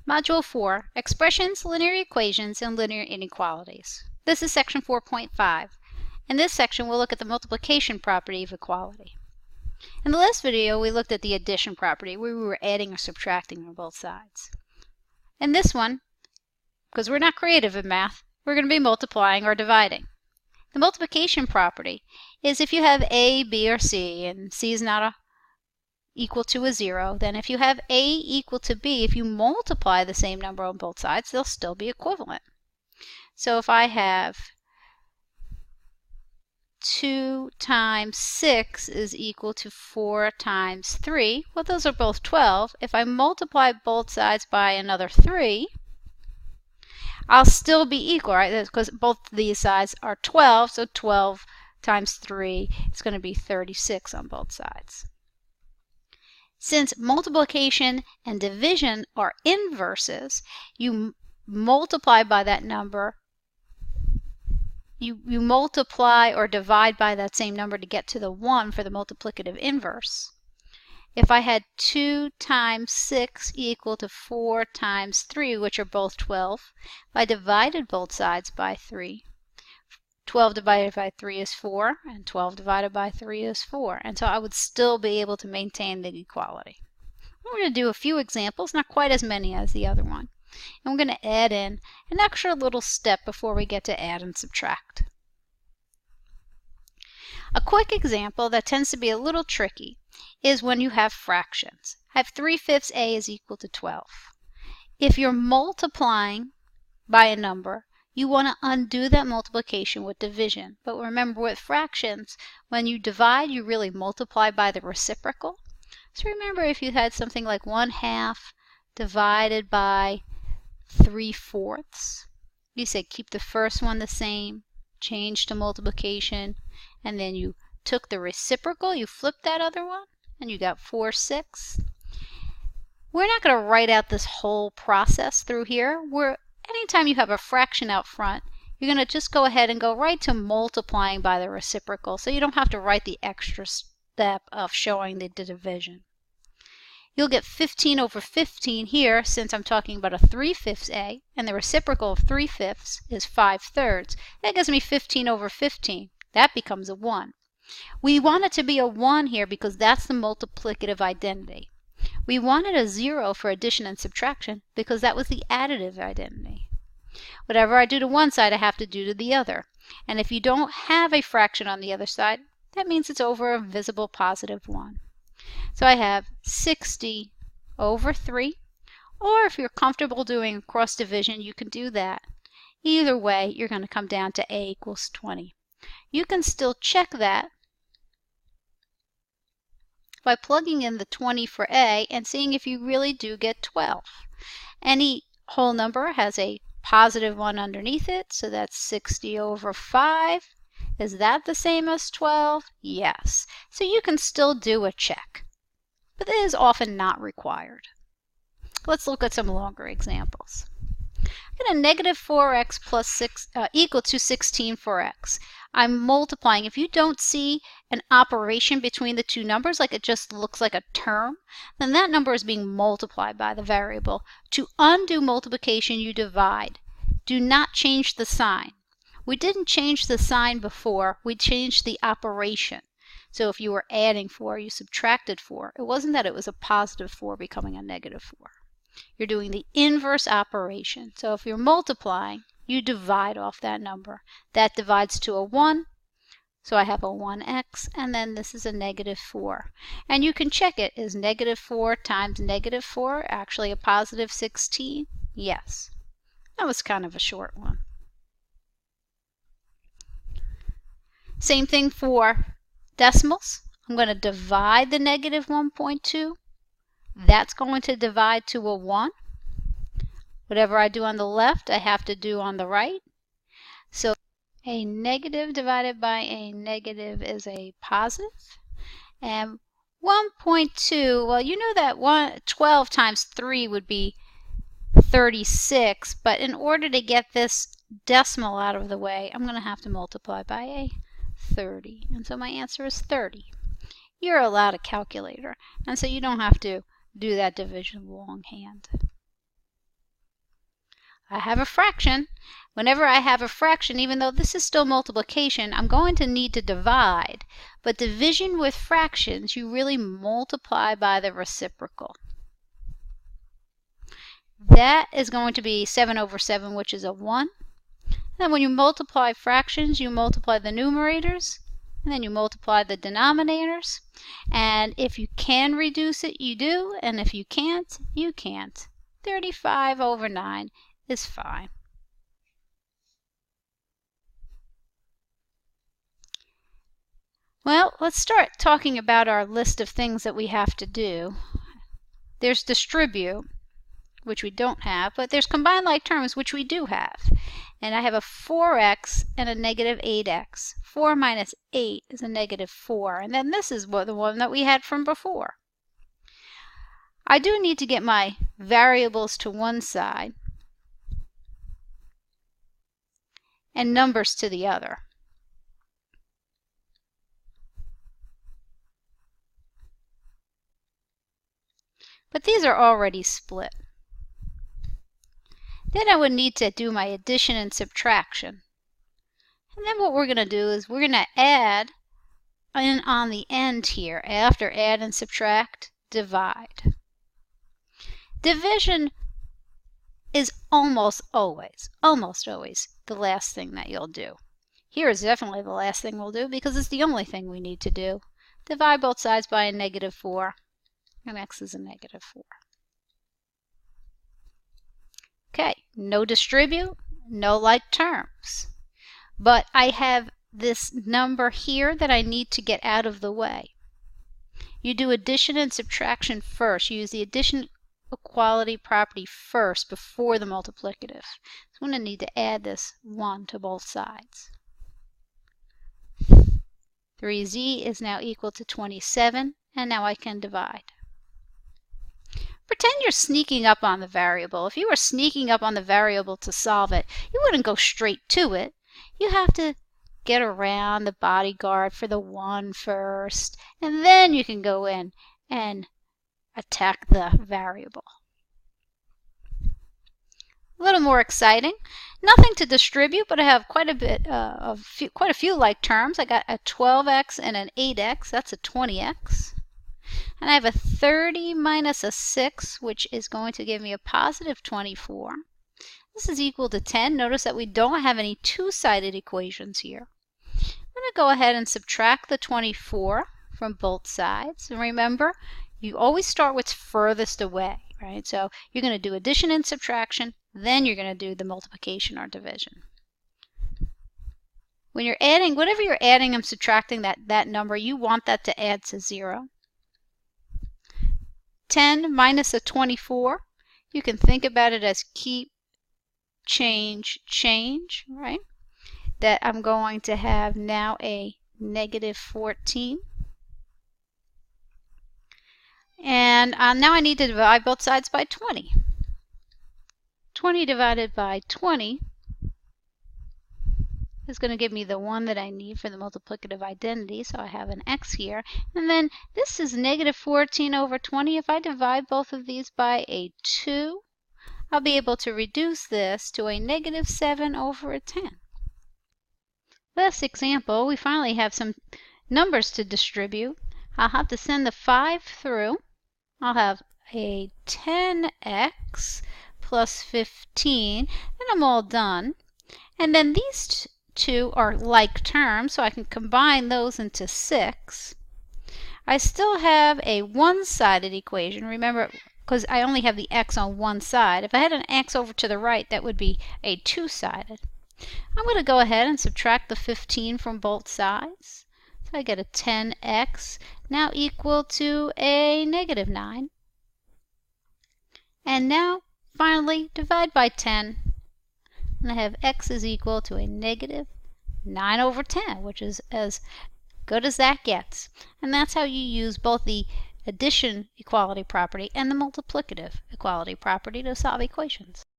Module 4, Expressions, Linear Equations, and Linear Inequalities. This is section 4.5. In this section, we'll look at the multiplication property of equality. In the last video, we looked at the addition property, where we were adding or subtracting on both sides. In this one, because we're not creative in math, we're going to be multiplying or dividing. The multiplication property is if you have A, B, or C, and C is not equal to a 0, then if you have A equal to B, if you multiply the same number on both sides, they'll still be equivalent. So if I have 2 times 6 is equal to 4 times 3, well, those are both 12. If I multiply both sides by another 3, I'll still be equal, right? Because both these sides are 12, so 12 times 3 is going to be 36 on both sides. Since multiplication and division are inverses, you multiply by that number. You multiply or divide by that same number to get to the 1 for the multiplicative inverse. If I had 2 times 6 equal to 4 times 3, which are both 12, if I divided both sides by 3, 12 divided by 3 is 4, and 12 divided by 3 is 4. And so I would still be able to maintain the equality. We're going to do a few examples, not quite as many as the other one. And we're going to add in an extra little step before we get to add and subtract. A quick example that tends to be a little tricky is when you have fractions. I have 3/5 A is equal to 12. If you're multiplying by a number, you want to undo that multiplication with division. But remember, with fractions, when you divide, you really multiply by the reciprocal. So remember, if you had something like 1/2 divided by 3/4, you said keep the first one the same, change to multiplication, and then you took the reciprocal, you flipped that other one, and you got 4/6. We're not going to write out this whole process through here. Anytime you have a fraction out front, you're going to just go ahead and go right to multiplying by the reciprocal, so you don't have to write the extra step of showing the division. You'll get 15 over 15 here, since I'm talking about a 3/5 A, and the reciprocal of 3/5 is 5/3. That gives me 15 over 15. That becomes a 1. We want it to be a 1 here because that's the multiplicative identity. We wanted a 0 for addition and subtraction because that was the additive identity. Whatever I do to one side, I have to do to the other. And if you don't have a fraction on the other side, that means it's over a visible positive 1. So I have 60 over 3, or if you're comfortable doing cross division, you can do that. Either way, you're going to come down to A equals 20. You can still check that by plugging in the 20 for A and seeing if you really do get 12. Any whole number has a positive 1 underneath it, so that's 60 over 5. Is that the same as 12? Yes. So you can still do a check, but it is often not required. Let's look at some longer examples. I'm going to negative 4x plus 6 equal to 16 for x. I'm multiplying. If you don't see an operation between the two numbers, like it just looks like a term, then that number is being multiplied by the variable. To undo multiplication, you divide. Do not change the sign. We didn't change the sign before, we changed the operation. So if you were adding 4, you subtracted 4. It wasn't that it was a positive 4 becoming a negative 4. You're doing the inverse operation. So if you're multiplying, you divide off that number. That divides to a 1, so I have a 1x, and then this is a negative 4. And you can check it. Is negative 4 times negative 4 actually a positive 16? Yes. That was kind of a short one. Same thing for decimals. I'm going to divide the negative 1.2. That's going to divide to a 1. Whatever I do on the left, I have to do on the right. So a negative divided by a negative is a positive. And 1.2, well, you know that 12 times 3 would be 36, but in order to get this decimal out of the way, I'm going to have to multiply by a 30. And so my answer is 30. You're allowed a calculator, and so you don't have to do that division longhand. I have a fraction. Whenever I have a fraction, even though this is still multiplication, I'm going to need to divide. But division with fractions, you really multiply by the reciprocal. That is going to be 7 over 7, which is a 1. And then when you multiply fractions, you multiply the numerators, and then you multiply the denominators. And if you can reduce it, you do, and if you can't, you can't. 35 over 9 is fine. Well, let's start talking about our list of things that we have to do. There's distribute, which we don't have, but there's combined like terms, which we do have. And I have a 4x and a negative 8x. 4 minus 8 is a negative 4. And then this is the one that we had from before. I do need to get my variables to one side and numbers to the other. But these are already split. Then I would need to do my addition and subtraction. And then what we're going to do is we're going to add in on the end here. After add and subtract, divide. Division is almost always the last thing that you'll do. Here is definitely the last thing we'll do because it's the only thing we need to do. Divide both sides by a negative 4, and x is a negative 4. Okay, no distribute, no like terms. But I have this number here that I need to get out of the way. You do addition and subtraction first. You use the addition equality property first before the multiplicative. So I'm going to need to add this 1 to both sides. 3z is now equal to 27, and now I can divide. Pretend you're sneaking up on the variable. If you were sneaking up on the variable to solve it, you wouldn't go straight to it. You have to get around the bodyguard for the 1 first, and then you can go in and attack the variable. A little more exciting. Nothing to distribute, but I have quite a few like terms. I got a 12x and an 8x. That's a 20x. And I have a 30 minus a 6, which is going to give me a positive 24. This is equal to 10. Notice that we don't have any two-sided equations here. I'm going to go ahead and subtract the 24 from both sides. And remember, you always start what's furthest away, right? So you're going to do addition and subtraction, then you're going to do the multiplication or division. When you're adding, whatever you're adding and subtracting that number, you want that to add to 0. 10 minus a 24, you can think about it as keep, change, change, right? That I'm going to have now a negative 14. And now I need to divide both sides by 20. 20 divided by 20 is going to give me the 1 that I need for the multiplicative identity, so I have an x here. And then this is negative 14 over 20. If I divide both of these by a 2, I'll be able to reduce this to a negative 7 over a 10. This example, we finally have some numbers to distribute. I'll have to send the 5 through. I'll have a 10x plus 15, and I'm all done. And then these two are like terms, so I can combine those into 6. I still have a one-sided equation. Remember, because I only have the x on one side. If I had an x over to the right, that would be a two-sided. I'm going to go ahead and subtract the 15 from both sides. So I get a 10x now equal to a negative 9. And now, finally, divide by 10. And I have x is equal to a negative 9 over 10, which is as good as that gets. And that's how you use both the addition equality property and the multiplicative equality property to solve equations.